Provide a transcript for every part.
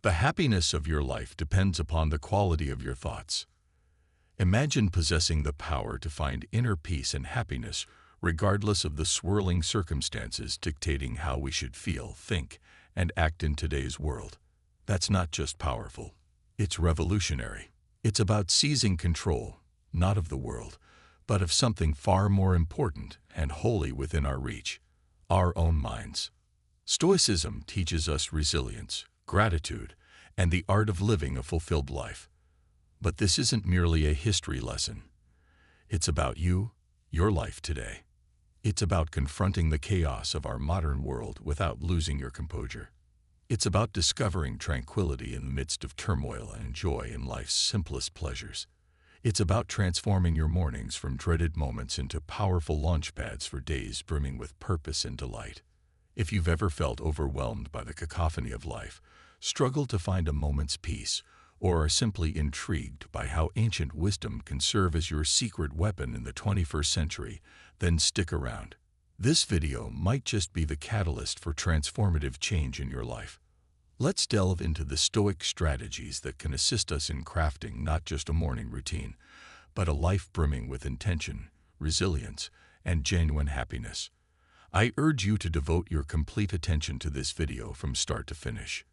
The happiness of your life depends upon the quality of your thoughts. Imagine possessing the power to find inner peace and happiness regardless of the swirling circumstances dictating how we should feel, think, and act in today's world. That's not just powerful. It's revolutionary. It's about seizing control, not of the world, but of something far more important and wholly within our reach, our own minds. Stoicism teaches us resilience, gratitude, and the art of living a fulfilled life. But this isn't merely a history lesson. It's about you, your life today. It's about confronting the chaos of our modern world without losing your composure. It's about discovering tranquility in the midst of turmoil and joy in life's simplest pleasures. It's about transforming your mornings from dreaded moments into powerful launchpads for days brimming with purpose and delight. If you've ever felt overwhelmed by the cacophony of life, struggled to find a moment's peace, or are simply intrigued by how ancient wisdom can serve as your secret weapon in the 21st century, then stick around. This video might just be the catalyst for transformative change in your life. Let's delve into the Stoic strategies that can assist us in crafting not just a morning routine, but a life brimming with intention, resilience, and genuine happiness. I urge you to devote your complete attention to this video from start to finish.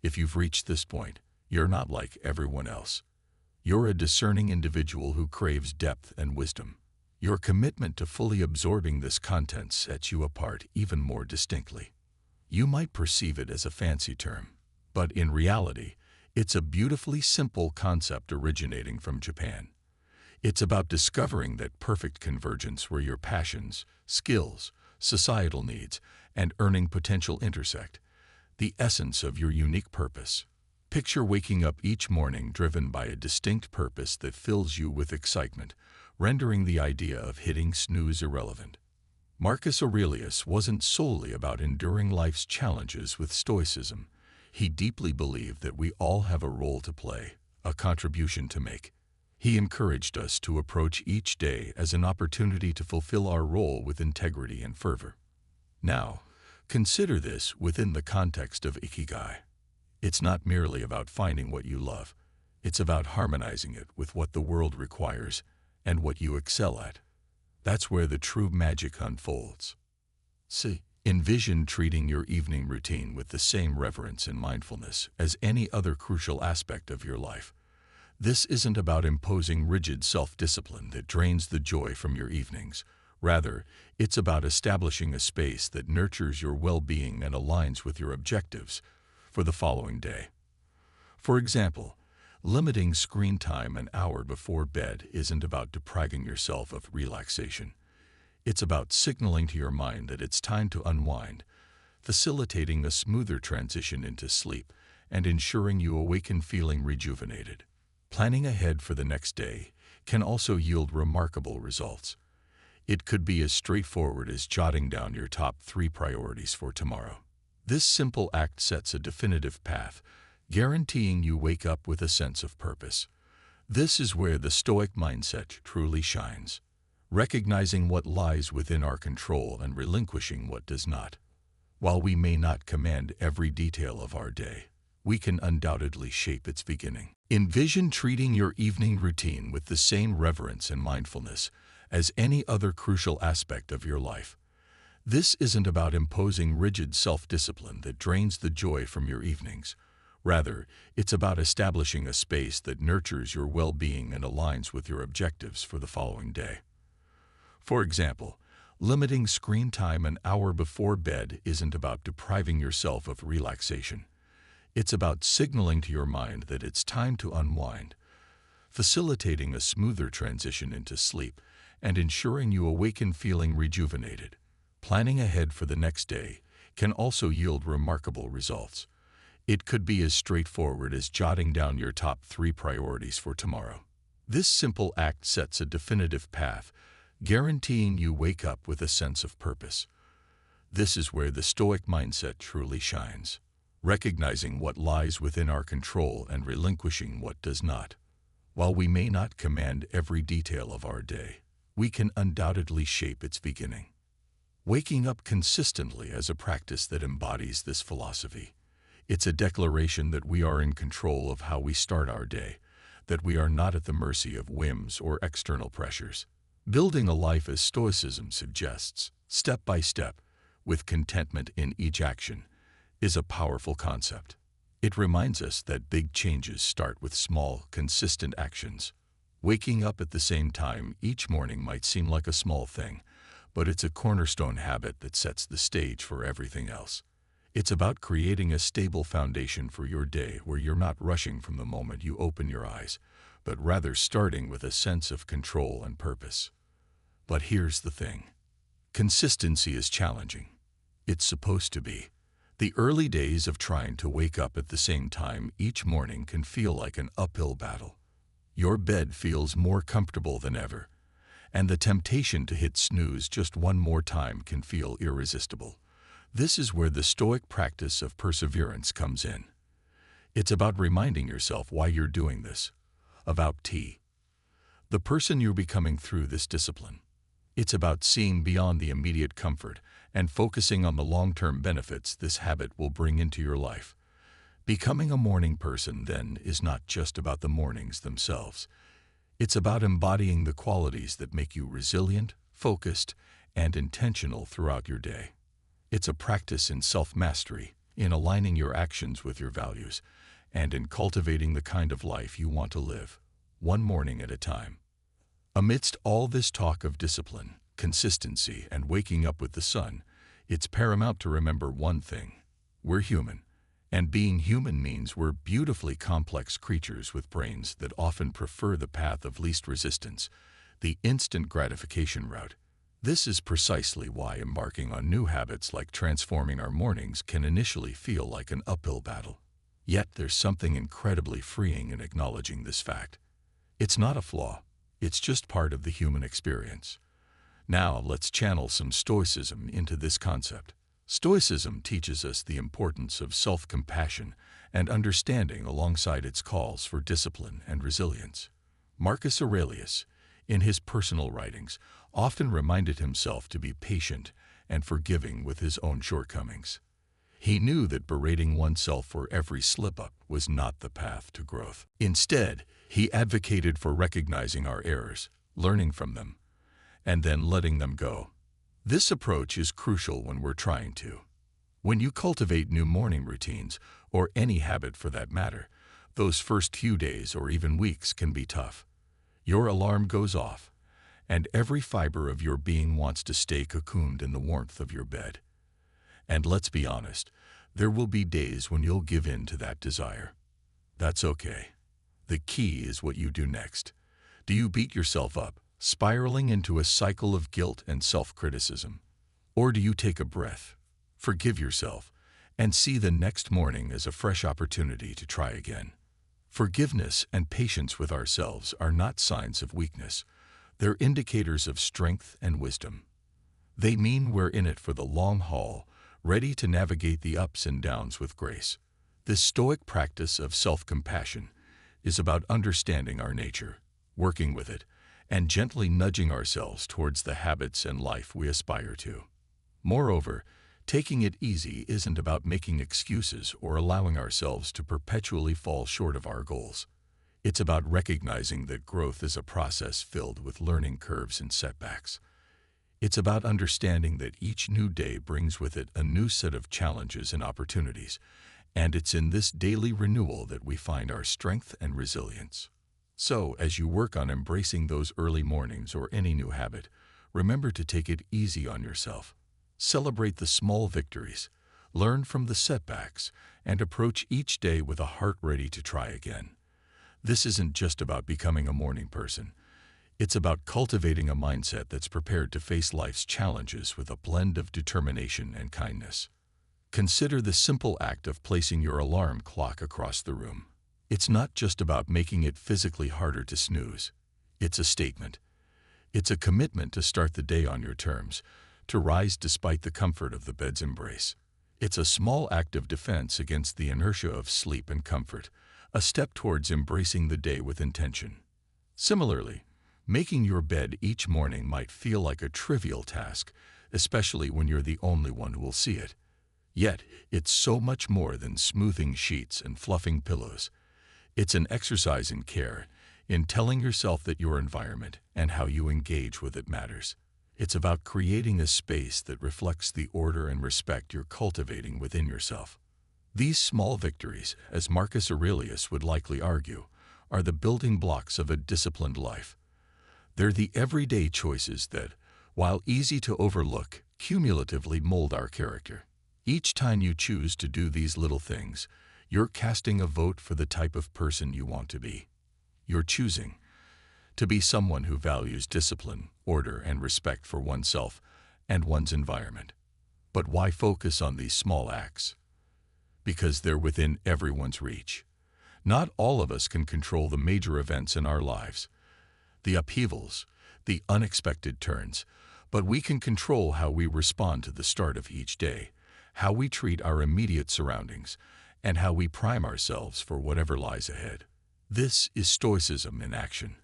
If you've reached this point, you're not like everyone else. You're a discerning individual who craves depth and wisdom. Your commitment to fully absorbing this content sets you apart even more distinctly. You might perceive it as a fancy term, but in reality, it's a beautifully simple concept originating from Japan. It's about discovering that perfect convergence where your passions, skills, societal needs, and earning potential intersect, the essence of your unique purpose. Picture waking up each morning driven by a distinct purpose that fills you with excitement, rendering the idea of hitting snooze irrelevant. Marcus Aurelius wasn't solely about enduring life's challenges with stoicism. He deeply believed that we all have a role to play, a contribution to make. He encouraged us to approach each day as an opportunity to fulfill our role with integrity and fervor. Now, consider this within the context of Ikigai. It's not merely about finding what you love. It's about harmonizing it with what the world requires and what you excel at. That's where the true magic unfolds. See, envision treating your evening routine with the same reverence and mindfulness as any other crucial aspect of your life. This isn't about imposing rigid self-discipline that drains the joy from your evenings. Rather, it's about establishing a space that nurtures your well-being and aligns with your objectives for the following day. For example, limiting screen time an hour before bed isn't about depriving yourself of relaxation. It's about signaling to your mind that it's time to unwind, facilitating a smoother transition into sleep, and ensuring you awaken feeling rejuvenated. Planning ahead for the next day can also yield remarkable results. It could be as straightforward as jotting down your top 3 priorities for tomorrow. This simple act sets a definitive path, guaranteeing you wake up with a sense of purpose. This is where the Stoic mindset truly shines, recognizing what lies within our control and relinquishing what does not. While we may not command every detail of our day, we can undoubtedly shape its beginning. Envision treating your evening routine with the same reverence and mindfulness as any other crucial aspect of your life. This isn't about imposing rigid self-discipline that drains the joy from your evenings. Rather, it's about establishing a space that nurtures your well-being and aligns with your objectives for the following day. For example, limiting screen time an hour before bed isn't about depriving yourself of relaxation. It's about signaling to your mind that it's time to unwind, facilitating a smoother transition into sleep, and ensuring you awaken feeling rejuvenated. Planning ahead for the next day can also yield remarkable results. It could be as straightforward as jotting down your top 3 priorities for tomorrow. This simple act sets a definitive path, guaranteeing you wake up with a sense of purpose. This is where the Stoic mindset truly shines, recognizing what lies within our control and relinquishing what does not. While we may not command every detail of our day, we can undoubtedly shape its beginning. Waking up consistently as a practice that embodies this philosophy. It's a declaration that we are in control of how we start our day, that we are not at the mercy of whims or external pressures. Building a life as Stoicism suggests, step by step, with contentment in each action, is a powerful concept. It reminds us that big changes start with small, consistent actions. Waking up at the same time each morning might seem like a small thing, but it's a cornerstone habit that sets the stage for everything else. It's about creating a stable foundation for your day where you're not rushing from the moment you open your eyes, but rather starting with a sense of control and purpose. But here's the thing. Consistency is challenging. It's supposed to be. The early days of trying to wake up at the same time each morning can feel like an uphill battle. Your bed feels more comfortable than ever, and the temptation to hit snooze just one more time can feel irresistible. This is where the Stoic practice of perseverance comes in. It's about reminding yourself why you're doing this. About the person you're becoming through this discipline. It's about seeing beyond the immediate comfort and focusing on the long-term benefits this habit will bring into your life. Becoming a morning person, then, is not just about the mornings themselves. It's about embodying the qualities that make you resilient, focused, and intentional throughout your day. It's a practice in self-mastery, in aligning your actions with your values, and in cultivating the kind of life you want to live, one morning at a time. Amidst all this talk of discipline, consistency, and waking up with the sun, it's paramount to remember one thing. We're human, and being human means we're beautifully complex creatures with brains that often prefer the path of least resistance, the instant gratification route. This is precisely why embarking on new habits like transforming our mornings can initially feel like an uphill battle. Yet there's something incredibly freeing in acknowledging this fact. It's not a flaw, it's just part of the human experience. Now let's channel some Stoicism into this concept. Stoicism teaches us the importance of self-compassion and understanding alongside its calls for discipline and resilience. Marcus Aurelius, in his personal writings, often reminded himself to be patient and forgiving with his own shortcomings. He knew that berating oneself for every slip-up was not the path to growth. Instead, he advocated for recognizing our errors, learning from them, and then letting them go. This approach is crucial when we're trying to. When you cultivate new morning routines, or any habit for that matter, those first few days or even weeks can be tough. Your alarm goes off, and every fiber of your being wants to stay cocooned in the warmth of your bed. And let's be honest, there will be days when you'll give in to that desire. That's okay. The key is what you do next. Do you beat yourself up, spiraling into a cycle of guilt and self-criticism? Or do you take a breath, forgive yourself, and see the next morning as a fresh opportunity to try again? Forgiveness and patience with ourselves are not signs of weakness. They're indicators of strength and wisdom. They mean we're in it for the long haul, ready to navigate the ups and downs with grace. This Stoic practice of self-compassion is about understanding our nature, working with it, and gently nudging ourselves towards the habits and life we aspire to. Moreover, taking it easy isn't about making excuses or allowing ourselves to perpetually fall short of our goals. It's about recognizing that growth is a process filled with learning curves and setbacks. It's about understanding that each new day brings with it a new set of challenges and opportunities, and it's in this daily renewal that we find our strength and resilience. So, as you work on embracing those early mornings or any new habit, remember to take it easy on yourself. Celebrate the small victories, learn from the setbacks, and approach each day with a heart ready to try again. This isn't just about becoming a morning person. It's about cultivating a mindset that's prepared to face life's challenges with a blend of determination and kindness. Consider the simple act of placing your alarm clock across the room. It's not just about making it physically harder to snooze. It's a statement. It's a commitment to start the day on your terms, to rise despite the comfort of the bed's embrace. It's a small act of defense against the inertia of sleep and comfort, a step towards embracing the day with intention. Similarly, making your bed each morning might feel like a trivial task, especially when you're the only one who will see it. Yet, it's so much more than smoothing sheets and fluffing pillows. It's an exercise in care, in telling yourself that your environment and how you engage with it matters. It's about creating a space that reflects the order and respect you're cultivating within yourself. These small victories, as Marcus Aurelius would likely argue, are the building blocks of a disciplined life. They're the everyday choices that, while easy to overlook, cumulatively mold our character. Each time you choose to do these little things, you're casting a vote for the type of person you want to be. You're choosing to be someone who values discipline, order, and respect for oneself and one's environment. But why focus on these small acts? Because they're within everyone's reach. Not all of us can control the major events in our lives, the upheavals, the unexpected turns, but we can control how we respond to the start of each day, how we treat our immediate surroundings, and how we prime ourselves for whatever lies ahead. This is Stoicism in action,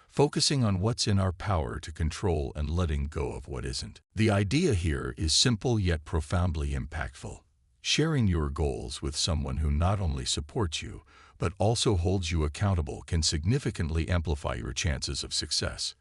focusing on what's in our power to control and letting go of what isn't. The idea here is simple yet profoundly impactful. Sharing your goals with someone who not only supports you, but also holds you accountable can significantly amplify your chances of success.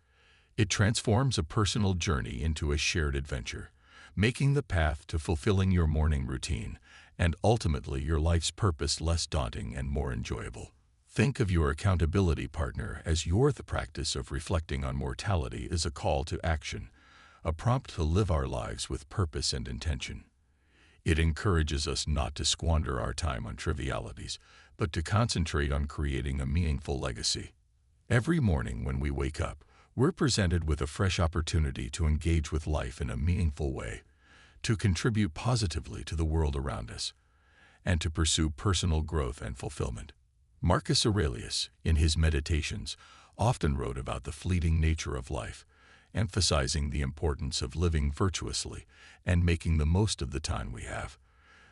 It transforms a personal journey into a shared adventure, making the path to fulfilling your morning routine and ultimately your life's purpose less daunting and more enjoyable. Think of your accountability partner as the practice of reflecting on mortality is a call to action, a prompt to live our lives with purpose and intention. It encourages us not to squander our time on trivialities, but to concentrate on creating a meaningful legacy. Every morning when we wake up, we're presented with a fresh opportunity to engage with life in a meaningful way, to contribute positively to the world around us, and to pursue personal growth and fulfillment. Marcus Aurelius, in his Meditations, often wrote about the fleeting nature of life, emphasizing the importance of living virtuously and making the most of the time we have.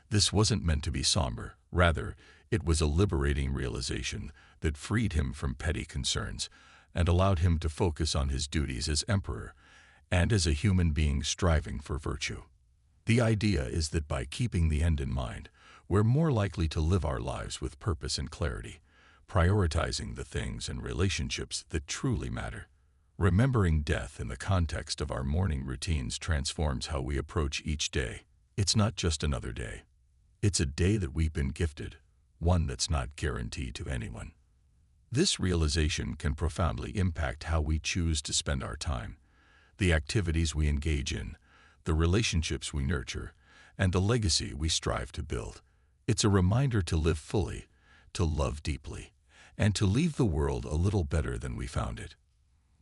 This wasn't meant to be somber. Rather, it was a liberating realization that freed him from petty concerns and allowed him to focus on his duties as emperor and as a human being striving for virtue. The idea is that by keeping the end in mind, we're more likely to live our lives with purpose and clarity, prioritizing the things and relationships that truly matter. Remembering death in the context of our morning routines transforms how we approach each day. It's not just another day. It's a day that we've been gifted, one that's not guaranteed to anyone. This realization can profoundly impact how we choose to spend our time, the activities we engage in, the relationships we nurture, and the legacy we strive to build. It's a reminder to live fully, to love deeply, and to leave the world a little better than we found it.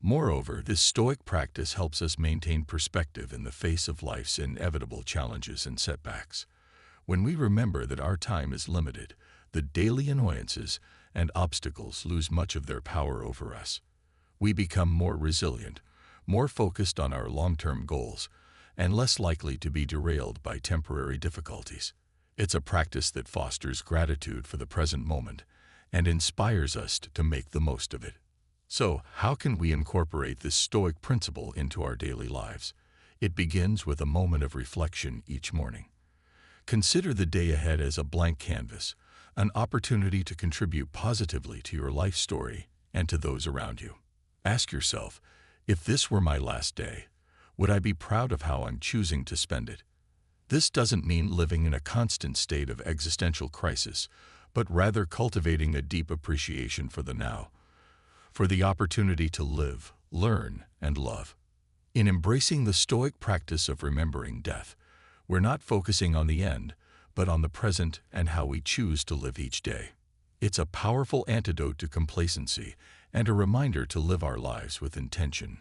Moreover, this Stoic practice helps us maintain perspective in the face of life's inevitable challenges and setbacks. When we remember that our time is limited, the daily annoyances and obstacles lose much of their power over us. We become more resilient, more focused on our long-term goals, and less likely to be derailed by temporary difficulties. It's a practice that fosters gratitude for the present moment and inspires us to make the most of it. So, how can we incorporate this Stoic principle into our daily lives? It begins with a moment of reflection each morning. Consider the day ahead as a blank canvas, an opportunity to contribute positively to your life story and to those around you. Ask yourself, if this were my last day, would I be proud of how I'm choosing to spend it? This doesn't mean living in a constant state of existential crisis, but rather cultivating a deep appreciation for the now, for the opportunity to live, learn, and love. In embracing the Stoic practice of remembering death, we're not focusing on the end, but on the present and how we choose to live each day. It's a powerful antidote to complacency and a reminder to live our lives with intention,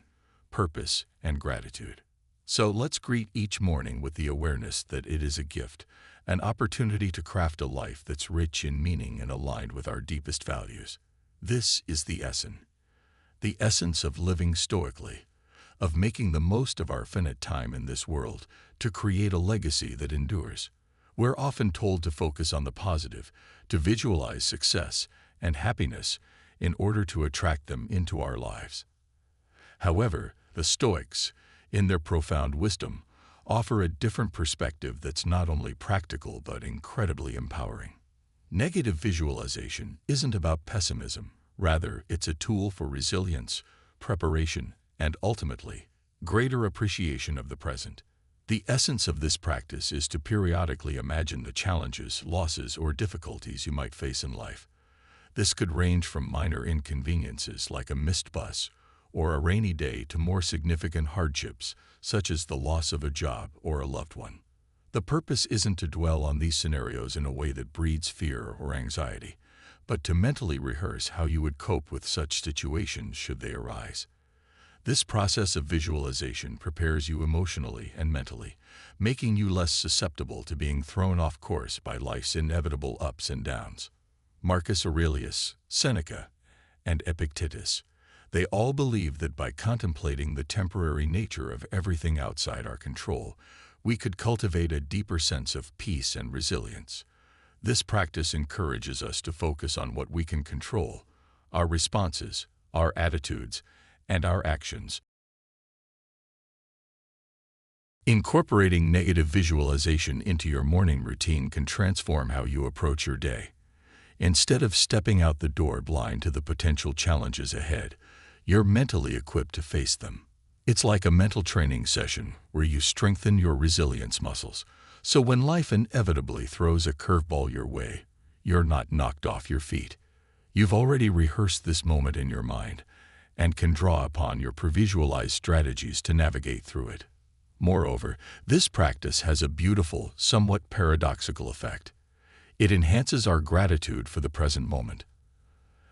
purpose, and gratitude. So let's greet each morning with the awareness that it is a gift, an opportunity to craft a life that's rich in meaning and aligned with our deepest values. This is the essence of living stoically, of making the most of our finite time in this world to create a legacy that endures. We're often told to focus on the positive, to visualize success and happiness in order to attract them into our lives. However, the Stoics, in their profound wisdom, offer a different perspective that's not only practical but incredibly empowering. Negative visualization isn't about pessimism. Rather, it's a tool for resilience, preparation, and ultimately, greater appreciation of the present. The essence of this practice is to periodically imagine the challenges, losses, or difficulties you might face in life. This could range from minor inconveniences like a missed bus or a rainy day to more significant hardships such as the loss of a job or a loved one. The purpose isn't to dwell on these scenarios in a way that breeds fear or anxiety, but to mentally rehearse how you would cope with such situations should they arise. This process of visualization prepares you emotionally and mentally, making you less susceptible to being thrown off course by life's inevitable ups and downs. Marcus Aurelius, Seneca, and Epictetus, they all believed that by contemplating the temporary nature of everything outside our control, we could cultivate a deeper sense of peace and resilience. This practice encourages us to focus on what we can control, our responses, our attitudes, and our actions. Incorporating negative visualization into your morning routine can transform how you approach your day. Instead of stepping out the door blind to the potential challenges ahead, you're mentally equipped to face them. It's like a mental training session where you strengthen your resilience muscles, so when life inevitably throws a curveball your way, you're not knocked off your feet. You've already rehearsed this moment in your mind and can draw upon your pre-visualized strategies to navigate through it. Moreover, this practice has a beautiful, somewhat paradoxical effect. It enhances our gratitude for the present moment.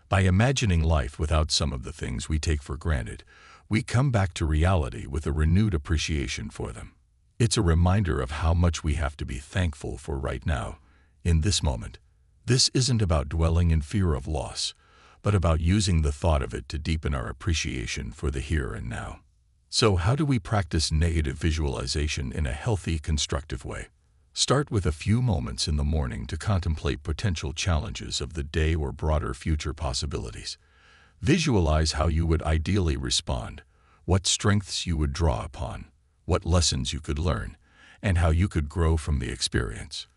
By imagining life without some of the things we take for granted, we come back to reality with a renewed appreciation for them. It's a reminder of how much we have to be thankful for right now, in this moment. This isn't about dwelling in fear of loss, but about using the thought of it to deepen our appreciation for the here and now. So how do we practice negative visualization in a healthy, constructive way? Start with a few moments in the morning to contemplate potential challenges of the day or broader future possibilities. Visualize how you would ideally respond, what strengths you would draw upon, what lessons you could learn, and how you could grow from the experience.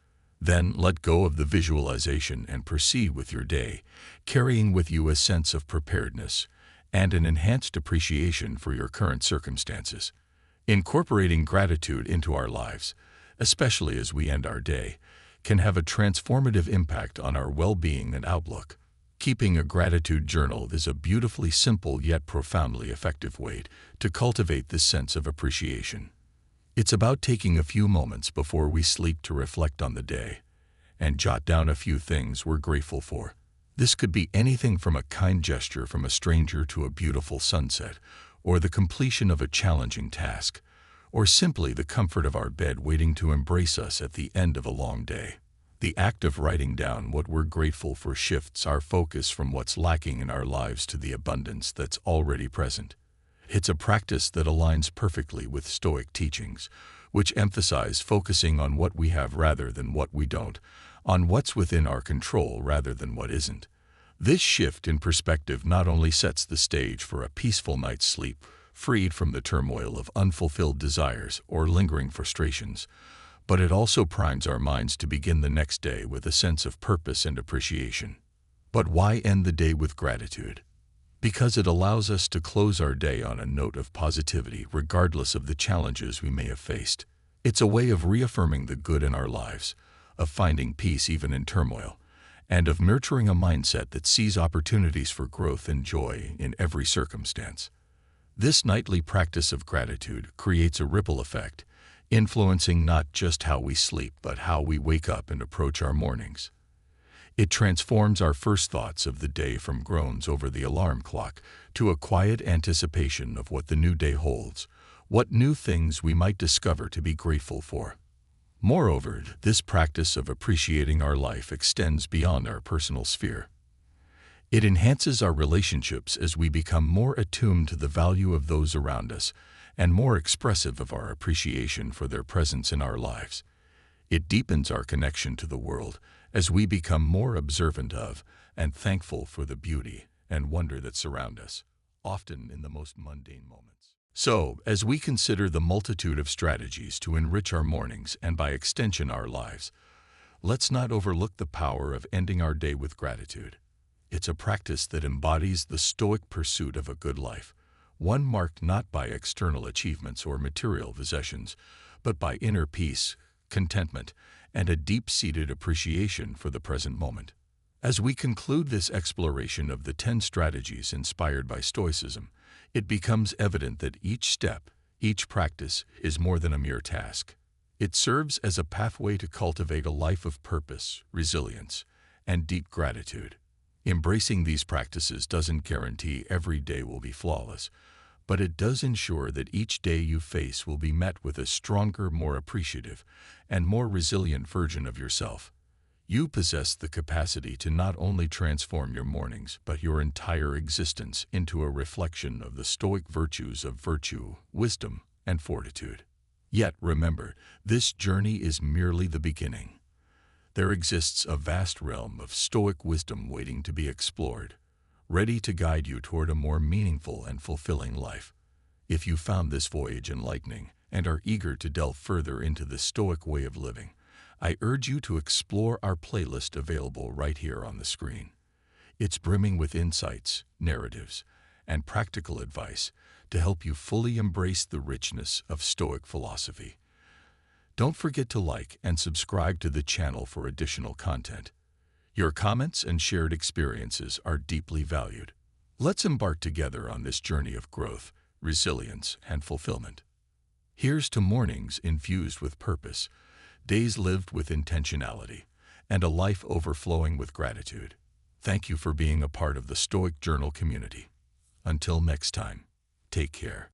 Then let go of the visualization and proceed with your day, carrying with you a sense of preparedness and an enhanced appreciation for your current circumstances. Incorporating gratitude into our lives, especially as we end our day, can have a transformative impact on our well-being and outlook. Keeping a gratitude journal is a beautifully simple yet profoundly effective way to cultivate this sense of appreciation. It's about taking a few moments before we sleep to reflect on the day and jot down a few things we're grateful for. This could be anything from a kind gesture from a stranger to a beautiful sunset, or the completion of a challenging task, or simply the comfort of our bed waiting to embrace us at the end of a long day. The act of writing down what we're grateful for shifts our focus from what's lacking in our lives to the abundance that's already present. It's a practice that aligns perfectly with Stoic teachings, which emphasize focusing on what we have rather than what we don't, on what's within our control rather than what isn't. This shift in perspective not only sets the stage for a peaceful night's sleep, freed from the turmoil of unfulfilled desires or lingering frustrations, but it also primes our minds to begin the next day with a sense of purpose and appreciation. But why end the day with gratitude? Because it allows us to close our day on a note of positivity regardless of the challenges we may have faced. It's a way of reaffirming the good in our lives, of finding peace even in turmoil, and of nurturing a mindset that sees opportunities for growth and joy in every circumstance. This nightly practice of gratitude creates a ripple effect, influencing not just how we sleep but how we wake up and approach our mornings. It transforms our first thoughts of the day from groans over the alarm clock to a quiet anticipation of what the new day holds, what new things we might discover to be grateful for. Moreover, this practice of appreciating our life extends beyond our personal sphere. It enhances our relationships as we become more attuned to the value of those around us and more expressive of our appreciation for their presence in our lives. It deepens our connection to the world as we become more observant of and thankful for the beauty and wonder that surround us, often in the most mundane moments. So, as we consider the multitude of strategies to enrich our mornings and by extension our lives, let's not overlook the power of ending our day with gratitude. It's a practice that embodies the Stoic pursuit of a good life, one marked not by external achievements or material possessions, but by inner peace, contentment, and a deep-seated appreciation for the present moment. As we conclude this exploration of the 10 strategies inspired by Stoicism, it becomes evident that each step, each practice, is more than a mere task. It serves as a pathway to cultivate a life of purpose, resilience, and deep gratitude. Embracing these practices doesn't guarantee every day will be flawless, but it does ensure that each day you face will be met with a stronger, more appreciative, and more resilient version of yourself. You possess the capacity to not only transform your mornings, but your entire existence into a reflection of the Stoic virtues of virtue, wisdom, and fortitude. Yet remember, this journey is merely the beginning. There exists a vast realm of Stoic wisdom waiting to be explored, ready to guide you toward a more meaningful and fulfilling life. If you found this voyage enlightening and are eager to delve further into the Stoic way of living, I urge you to explore our playlist available right here on the screen. It's brimming with insights, narratives, and practical advice to help you fully embrace the richness of Stoic philosophy. Don't forget to like and subscribe to the channel for additional content. Your comments and shared experiences are deeply valued. Let's embark together on this journey of growth, resilience, and fulfillment. Here's to mornings infused with purpose, days lived with intentionality, and a life overflowing with gratitude. Thank you for being a part of the Stoic Journal community. Until next time, take care.